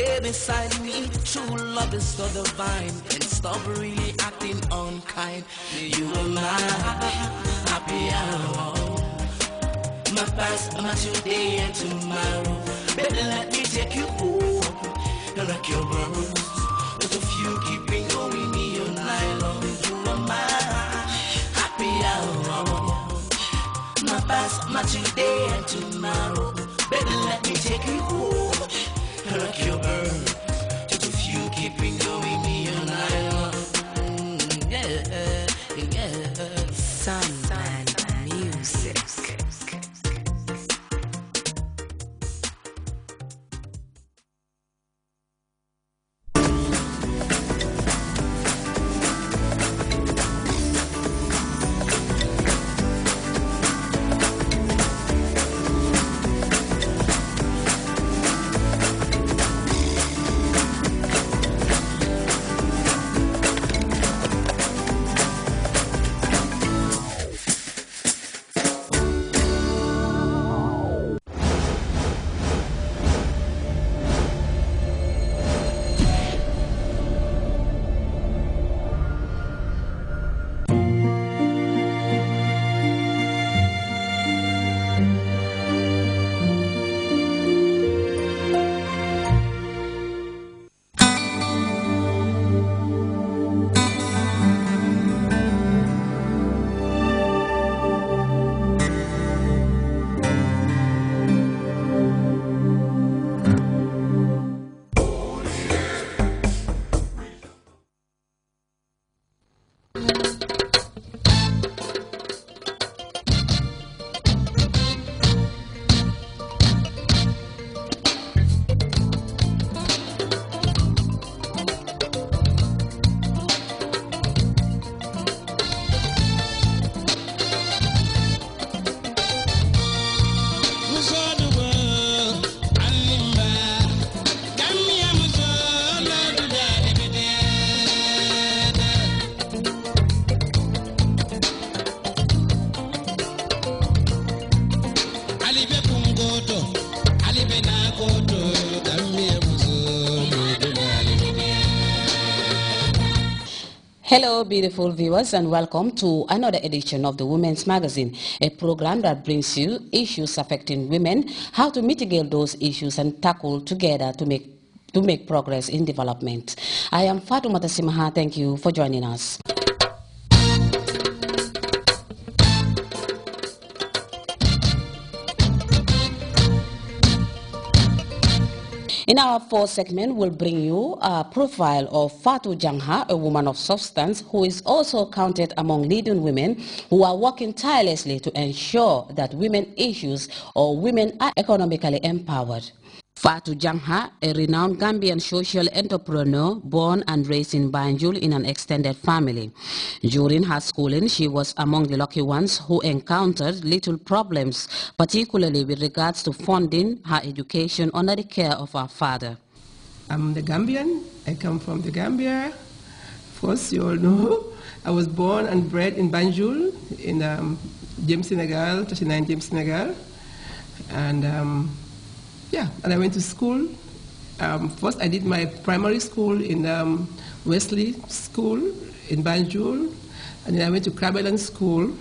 stay beside me. True love is so divine, and stop really acting unkind. You are my happy hour, my past, my today and tomorrow. Baby, let me take you home and rock your world. But if you keep me going me all night long, you are my happy hour, my past, my today and tomorrow. Baby, let me take you home and rock your world. Just if you keep me going me all night long. Yeah, yeah. Sun and music. Hello, beautiful viewers, and welcome to another edition of the Women's Magazine, a program that brings you issues affecting women, how to mitigate those issues and tackle together to make progress in development. I am Fatoumata Simaha. Thank you for joining us. In our fourth segment, we'll bring you a profile of Fatou Jangha, a woman of substance who is also counted among leading women who are working tirelessly to ensure that women issues or women are economically empowered. Fatou Jangha, a renowned Gambian social entrepreneur born and raised in Banjul in an extended family. During her schooling, she was among the lucky ones who encountered little problems, particularly with regards to funding her education under the care of her father. I'm the Gambian. I come from the Gambia. Of course, you all know. I was born and bred in Banjul, in James, Senegal, 39 James, Senegal. And yeah, and I went to school. First, I did my primary school in Wesley School in Banjul, and then I went to Crabelan School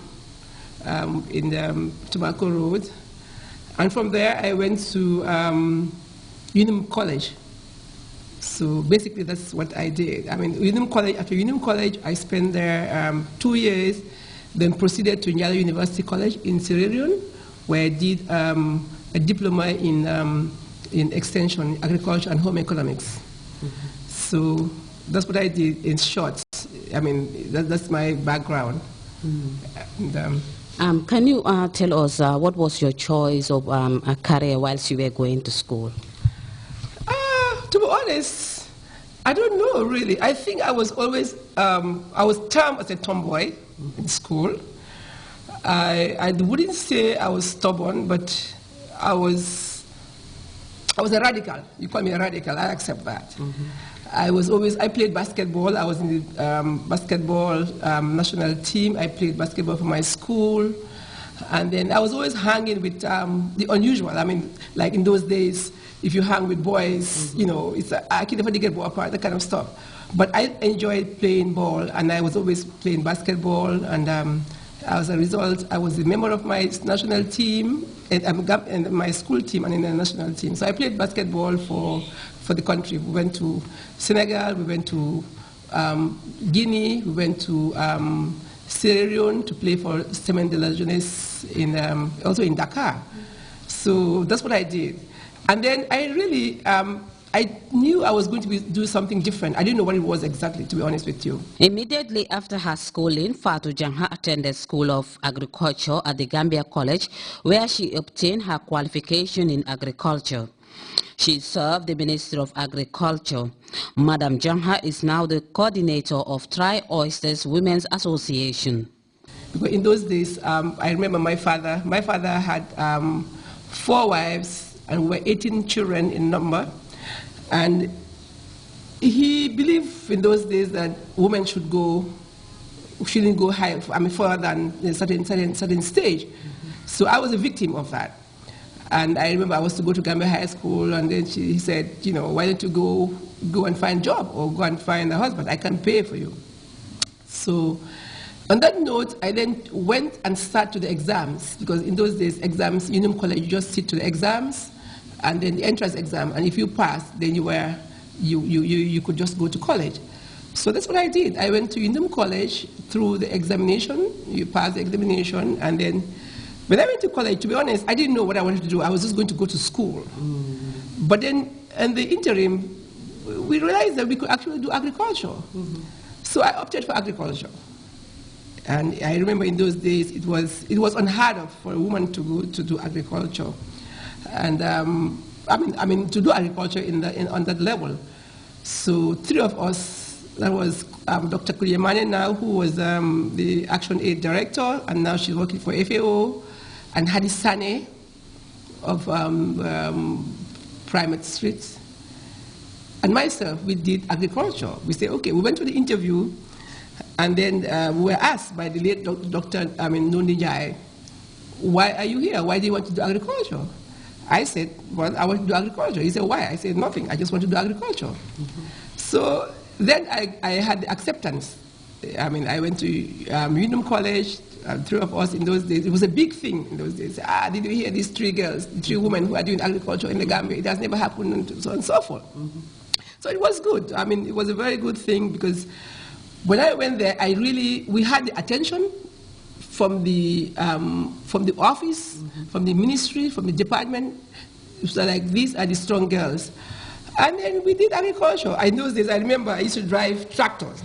in Tobacco Road. And from there, I went to Unum College. So basically, that's what I did. I mean, Unum College. After Unum College, I spent there 2 years, then proceeded to Nyala University College in Sierra Leone, where I did a diploma in extension, agriculture, and home economics. Mm-hmm. So that's what I did in short. I mean, that's my background. Mm. And, can you tell us what was your choice of a career whilst you were going to school? To be honest, I don't know really. I think I was always, I was termed as a tomboy in school. I wouldn't say I was stubborn, but I was a radical. You call me a radical, I accept that. Mm-hmm. I played basketball. I was in the basketball national team. I played basketball for my school. And then I was always hanging with the unusual. I mean, like in those days, if you hang with boys, you know, I can never get apart, that kind of stuff. But I enjoyed playing ball, and I was always playing basketball, and as a result, I was a member of my national team, and my school team, and in the national team. So I played basketball for the country. We went to Senegal, we went to Guinea, we went to Sierra Leone to play for Semaine de la Jeunesse, also in Dakar. So that's what I did. And then I really, I knew I was going to do something different. I didn't know what it was exactly, to be honest with you. Immediately after her schooling, Fatou Jangha attended School of Agriculture at the Gambia College, where she obtained her qualification in agriculture. She served the Ministry of Agriculture. Madam Jangha is now the coordinator of Tri Oysters Women's Association. Because in those days, I remember my father had 4 wives, and we were 18 children in number. And he believed in those days that women shouldn't go high, further than a certain stage. So I was a victim of that. And I remember I was to go to Gambia High School, and then he said, you know, why don't you go and find a job or go and find a husband? I can pay for you. So on that note, I then went and sat to the exams, because in those days, exams, Unum College, you just sit to the exams, and then the entrance exam, and if you pass, then you could just go to college. So that's what I did. I went to Unum College through the examination. You pass the examination, and then when I went to college, to be honest, I didn't know what I wanted to do. I was just going to go to school. But then, in the interim, we realized that we could actually do agriculture. So I opted for agriculture. And I remember in those days, it was unheard of for a woman to go to do agriculture. And I mean, to do agriculture on that level. So 3 of us, that was Dr. Kuliemane now, who was the Action Aid Director, and now she's working for FAO, and Hadi Sane of Primate Streets. And myself, we did agriculture. We said, okay, we went to the interview, and then we were asked by the late Dr. Nondi Jai, why are you here? Why do you want to do agriculture? I said, well, I want to do agriculture. He said, why? I said, nothing. I just want to do agriculture. So then I had the acceptance. I mean, I went to Unum College, 3 of us in those days. It was a big thing in those days. Did you hear these 3 girls, 3 women who are doing agriculture in the Gambia? It has never happened, and so on and so forth. So it was good. I mean, it was a very good thing, because when I went there, we had the attention from the office, from the ministry, from the department. So like, these are the strong girls. And then we did agriculture. In those days, I remember I used to drive tractors.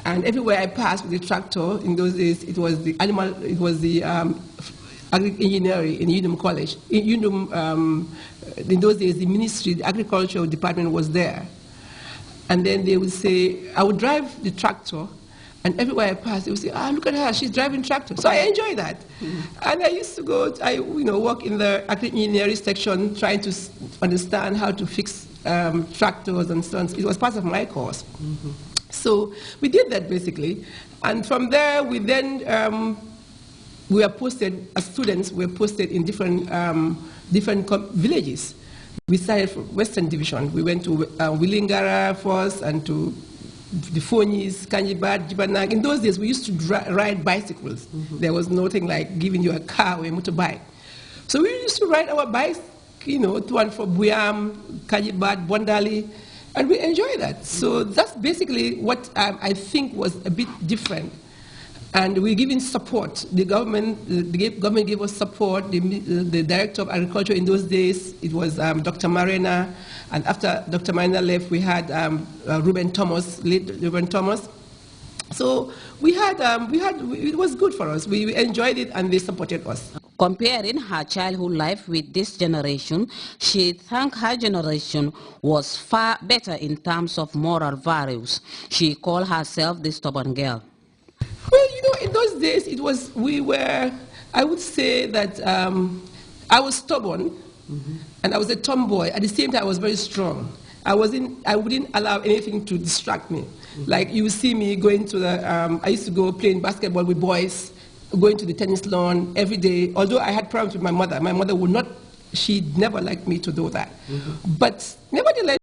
And everywhere I passed with the tractor, in those days, it was the agri-engineering in Unum College. In those days, the ministry, the agricultural department was there. And then they would say, I would drive the tractor, and everywhere I passed, they would say, look at her, she's driving tractor. So I enjoy that. And I used to go, work in the agri-engineering section, trying to understand how to fix tractors and so on. It was part of my course. So we did that, basically. And from there, we then, we were posted, as students, we were posted in different villages. We started from Western Division. We went to Willingara first, and to the Fonyis, Kanjibat, Jibanag. In those days, we used to ride bicycles. There was nothing like giving you a car or a motorbike. So we used to ride our bikes, to and from Buyam, Kanjibat, Bondali, and we enjoy that. So that's basically what I think was a bit different. And we're giving support. The government gave us support. The director of agriculture in those days, it was Dr. Marina. And after Dr. Marina left, we had Ruben Thomas, late Ruben Thomas. So it was good for us. We enjoyed it, and they supported us. Comparing her childhood life with this generation, she thanked her generation was far better in terms of moral values. She called herself the stubborn girl. Well, in those days, I would say that I was stubborn, and I was a tomboy. At the same time, I was very strong. I wouldn't allow anything to distract me. Like, you see me going to I used to go playing basketball with boys, going to the tennis lawn every day. Although I had problems with my mother would not she never liked me to do that. But nevertheless,